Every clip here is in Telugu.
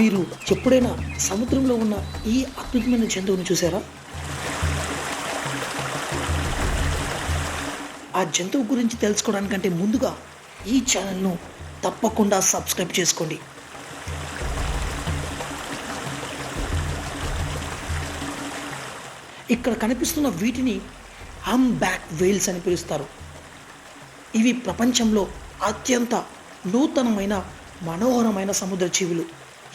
మీరు ఎప్పుడైనా సముద్రంలో ఉన్న ఈ అద్భుతమైన జంతువుని చూసారా? ఆ జంతువు గురించి తెలుసుకోవడానికంటే ముందుగా ఈ ఛానల్‌ను తప్పకుండా సబ్స్క్రైబ్ చేసుకోండి. ఇక్కడ కనిపిస్తున్న వీటిని హంబ్యాక్ వేల్స్ అని పిలుస్తారు. ఇవి ప్రపంచంలో అత్యంత నూతనమైన మనోహరమైన సముద్ర జీవులు.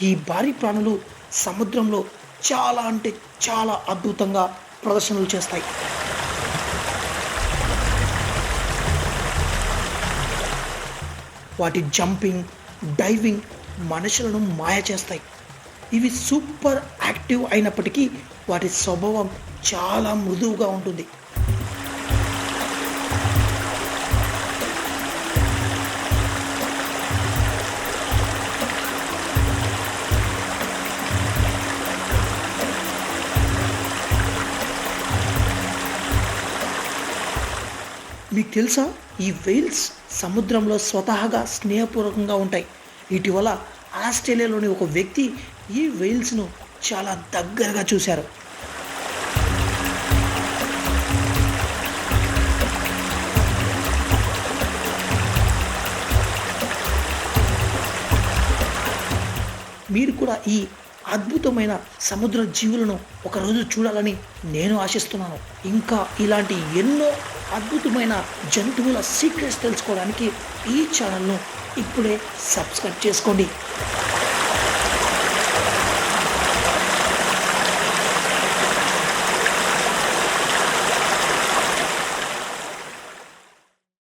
ఈ భారీ ప్రాణులు సముద్రంలో చాలా అంటే చాలా అద్భుతంగా ప్రదర్శనలు చేస్తాయి. వాటి జంపింగ్, డైవింగ్ మనుషులను మాయ చేస్తాయి. ఇవి సూపర్ యాక్టివ్ అయినప్పటికీ వాటి స్వభావం చాలా మృదువుగా ఉంటుంది. మీకు తెలుసా, ఈ వెయిల్స్ సముద్రంలో స్వతహాగా స్నేహపూర్వకంగా ఉంటాయి. ఇటీవల ఆస్ట్రేలియాలోని ఒక వ్యక్తి ఈ వెయిల్స్ను చాలా దగ్గరగా చూశారు. మీరు కూడా ఈ అద్భుతమైన సముద్ర జీవులను ఒకరోజు చూడాలని నేను ఆశిస్తున్నాను. ఇంకా ఇలాంటి ఎన్నో అద్భుతమైన జంతువుల సీక్రెట్స్ తెలుసుకోవడానికి ఈ ఛానల్ను ఇప్పుడే సబ్స్క్రైబ్ చేసుకోండి.